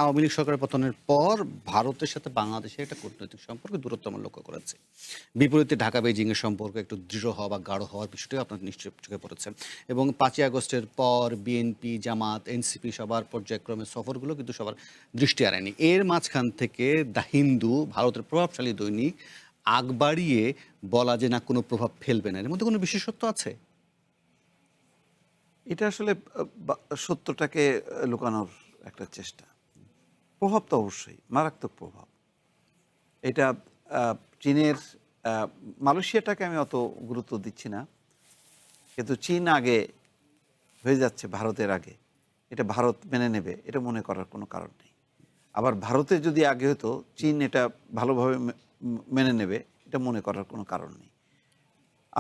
আওয়ামী লীগ সরকারের পতনের পর ভারতের সাথে বাংলাদেশের একটা কূটনৈতিক সম্পর্ক দূরত্ব আমরা লক্ষ্য করেছি। বিপরীতে ঢাকা বেইজিং এর সম্পর্ক একটু দৃঢ় হওয়া বা গাঢ় হওয়ার বিষয়টিও আপনার নিশ্চয়ই চোখে পড়েছে। এবং ৫ই আগস্টের পর বিএনপি, জামাত, এনসিপি সবার পর্যায়ক্রমে সফরগুলো কিন্তু সবার দৃষ্টি এড়ায়নি। এর মাঝখান থেকে দ্য হিন্দু, ভারতের প্রভাবশালী দৈনিক, আগ বাড়িয়ে বলা যে না কোনো প্রভাব ফেলবে না। এর মধ্যে কোনো বিশেষত্ব আছে? এটা আসলে সত্যটাকে লুকানোর একটা চেষ্টা। প্রভাব তো অবশ্যই মারাত্মক প্রভাব। এটা আ চীনের আ মালয়েশিয়াটাকে আমি অত গুরুত্ব দিচ্ছি না। কিন্তু চীন আগে হয়ে যাচ্ছে ভারতের আগে। এটা ভারত মেনে নেবে এটা মনে করার কোনো কারণ নেই। আবার ভারতে যদি আগে হতো চীন এটা ভালোভাবে মেনে নেবে এটা মনে করার কোনো কারণ নেই।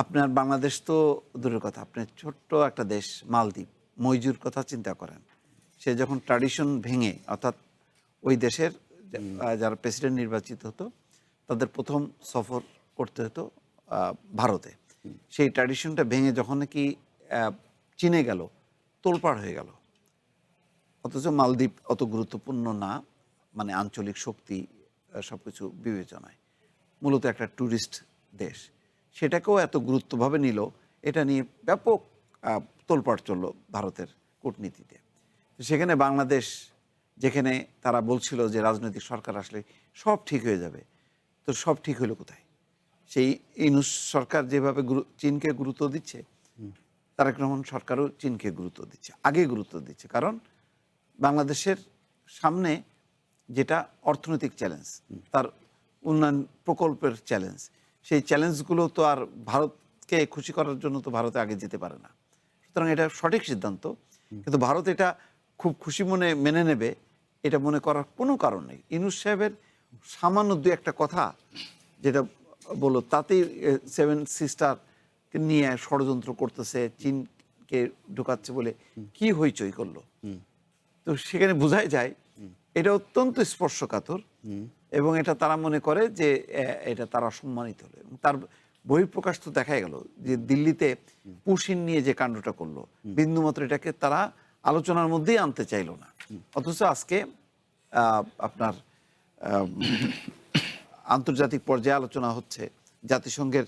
আপনার বাংলাদেশ তো দূরের কথা, আপনার ছোট্ট একটা দেশ মালদ্বীপ, মইজুর কথা চিন্তা করেন। সে যখন ট্র্যাডিশন ভেঙে অর্থাৎ ওই দেশের যারা প্রেসিডেন্ট নির্বাচিত হতো তাদের প্রথম সফর করতে হতো ভারতে। সেই ট্র্যাডিশনটা ভেঙে যখন নাকি চীনে গেল, তোলপাড় হয়ে গেল। অথচ মালদ্বীপ অত গুরুত্বপূর্ণ না, মানে আঞ্চলিক শক্তি সব কিছু বিবেচনায়। মূলত একটা ট্যুরিস্ট দেশ। সেটাকেও এত গুরুত্বভাবে নিল, এটা নিয়ে ব্যাপক তোলপাড় চলল ভারতের কূটনীতিতে। সেখানে বাংলাদেশ, যেখানে তারা বলছিল যে রাজনৈতিক সরকার আসলে সব ঠিক হয়ে যাবে, তো সব ঠিক হলো কোথায়? সেই ইউনূস সরকার যেভাবে চীনকে গুরুত্ব দিচ্ছে, তারেক রহমান সরকারও চীনকে গুরুত্ব দিচ্ছে, আগে গুরুত্ব দিচ্ছে। কারণ বাংলাদেশের সামনে যেটা অর্থনৈতিক চ্যালেঞ্জ, তার উন্নয়ন প্রকল্পের চ্যালেঞ্জ, সেই চ্যালেঞ্জগুলো তো আর ভারতকে খুশি করার জন্য তো ভারতে আগে যেতে পারে না। সুতরাং এটা সঠিক সিদ্ধান্ত। কিন্তু ভারত এটা খুব খুশি মনে মেনে নেবে এটা মনে করার কোনো কারণ নেই। ইউনূস সাহেবের সামান্য দু একটা কথা যেটা বলল তাতেই সেভেন সিস্টারকে নিয়ে ষড়যন্ত্র করতেছে, চীনকে ঢুকাচ্ছে বলে কি হইচই করলো। তো সেখানে বোঝাই যায় এটা অত্যন্ত স্পর্শকাতর এবং এটা তারা মনে করে যে এটা তারা অসম্মানিত হলো। এবং তার বহিঃপ্রকাশ তো দেখাই গেল যে দিল্লিতে পুশিন নিয়ে যে কাণ্ডটা করলো, বিন্দুমাত্র এটাকে তারা আলোচনার মধ্যেই আনতে চাইলো না। অথচ আজকে আপনার আন্তর্জাতিক পর্যায়ে আলোচনা হচ্ছে। জাতিসংঘের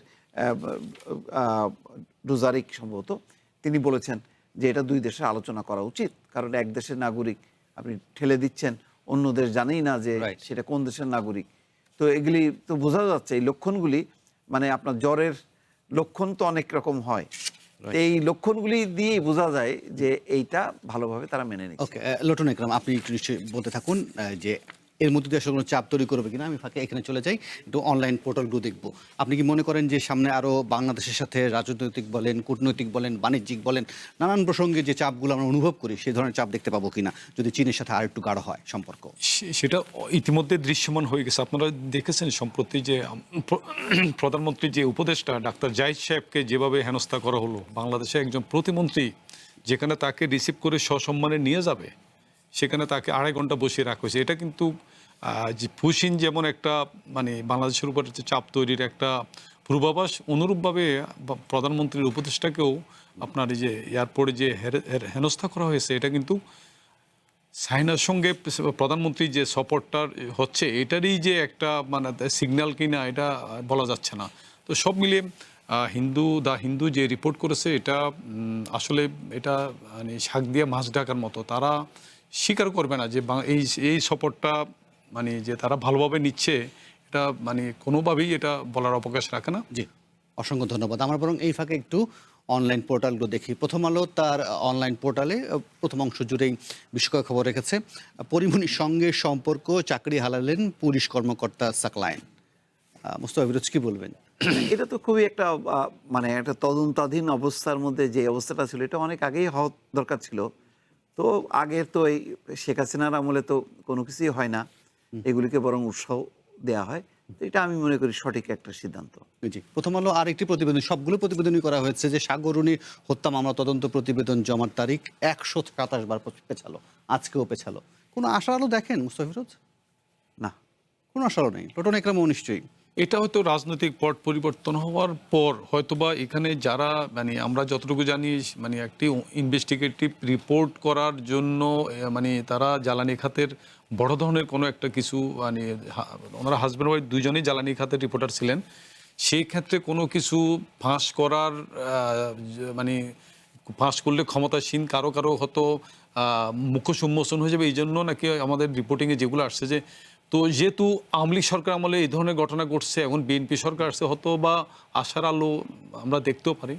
ডুজারিক সম্ভবত তিনি বলেছেন যে এটা দুই দেশের আলোচনা করা উচিত। কারণ এক দেশের নাগরিক আপনি ঠেলে দিচ্ছেন, অন্য দেশ জানেই না যে রাইট, সেটা কোন দেশের নাগরিক। তো এগুলি তো বোঝা যাচ্ছে এই লক্ষণগুলি, মানে আপনার জ্বরের লক্ষণ তো অনেক রকম হয়। তো রাইট। এই লক্ষণগুলি দিয়েই বোঝা যায় যে এইটা ভালোভাবে তারা মেনে নিচ্ছে ওকে, না। লোটন একরাম আপনি একটু নিশ্চয়ই বলতে থাকুন যে এর মধ্যে দিয়ে আসলে কোনো চাপ তৈরি করবে কিনা। আমি ফাঁকে এখানে চলে যাই, একটু অনলাইন পোর্টালগুলো দেখব। আপনি কি মনে করেন যে সামনে আরও বাংলাদেশের সাথে রাজনৈতিক বলেন, কূটনৈতিক বলেন, বাণিজ্যিক বলেন, নানান প্রসঙ্গে যে চাপগুলো আমরা অনুভব করি সেই ধরনের চাপ দেখতে পাবো কিনা যদি চীনের সাথে আরেকটু গাঢ় হয় সম্পর্ক? সেটা ইতিমধ্যে দৃশ্যমান হয়ে গেছে। আপনারা দেখেছেন সম্প্রতি যে প্রধানমন্ত্রীর যে উপদেষ্টা ডাক্তার জাহিদ সাহেবকে যেভাবে হেনস্থা করা হলো, বাংলাদেশে একজন প্রতিমন্ত্রী যেখানে তাকে রিসিভ করে সসম্মানে নিয়ে যাবে, সেখানে তাকে 2.5 ঘন্টা বসিয়ে রাখা হয়েছে। এটা কিন্তু যে পুশিন যেমন একটা মানে বাংলাদেশের উপর যে চাপ তৈরির একটা পূর্বাভাস, অনুরূপভাবে প্রধানমন্ত্রীর উপদেষ্টাকেও আপনার এই যে এয়ারপোর্টে যে হেনস্থা করা হয়েছে, এটা কিন্তু চায়নার সঙ্গে প্রধানমন্ত্রী যে সফরটা হচ্ছে এটারই যে একটা মানে সিগন্যাল কিনা এটা বলা যাচ্ছে না। তো সব মিলিয়ে দ্য হিন্দু যে রিপোর্ট করেছে এটা আসলে এটা মানে শাক দিয়ে মাছ ঢাকার মতো। তারা স্বীকার করবে না যে এই এই সফরটা মানে যে তারা ভালোভাবে নিচ্ছে, এটা মানে কোনোভাবেই এটা বলার অবকাশ রাখে না। জি, অসংখ্য ধন্যবাদ। আমার বরং এই ফাঁকে একটু অনলাইন পোর্টালগুলো দেখি। প্রথম আলো তার অনলাইন পোর্টালে প্রথম অংশ জুড়েই বিস্ময়কর খবর রেখেছে। পরীমনির সঙ্গে সম্পর্ক, চাকরি হারালেন পুলিশ কর্মকর্তা সাকলায়েন। মোস্তফা ফিরোজ কি বলবেন? না, এটা তো খুবই একটা মানে একটা তদন্তাধীন অবস্থার মধ্যে যে অবস্থাটা ছিল এটা অনেক আগেই হওয়া দরকার ছিল। তো আগের তো এই শেখ হাসিনার আমলে তো কোনো কিছুই হয় না, এগুলিকে বরং উৎসাহ দেয়া হয়। তো এটা আমি মনে করি সঠিক একটা সিদ্ধান্ত। জি, প্রথম আলো আরেকটি প্রতিবেদন, সবগুলো প্রতিবেদনই করা হয়েছে যে সাগররুনি হত্যা মামলা তদন্ত প্রতিবেদন জমার তারিখ ১২৭ বার পেছালো, আজকেও পেছালো। কোনো আশার আলো দেখেন মুস্তফা ফিরোজ? না, কোনো আশারও নেই। লোটন একরামও নিশ্চয়ই এটা হয়তো রাজনৈতিক পট পরিবর্তন হওয়ার পর হয়তোবা এখানে যারা মানে আমরা যতটুকু জানি মানে একটি ইনভেস্টিগেটিভ রিপোর্ট করার জন্য মানে তারা জ্বালানি খাতের বড় ধরনের কোনো একটা কিছু মানে ওনারা হাজব্যান্ড ওয়াইফ দুইজনেই জ্বালানি খাতের রিপোর্টার ছিলেন, সেই ক্ষেত্রে কোনো কিছু ফাঁস করার মানে ফাঁস করলে ক্ষমতাসীন কারো কারো হয়তো মুখ্য সম্মোচন হয়ে যাবে, এই জন্য নাকি আমাদের রিপোর্টিংয়ে যেগুলো আসছে যে তো যেহেতু আওয়ামী লীগ সরকার আমলে এই ধরনের ঘটনা ঘটছে, এখন বিএনপি সরকার আসছে, হয়তো বা আশার আলো আমরা দেখতেও পারি।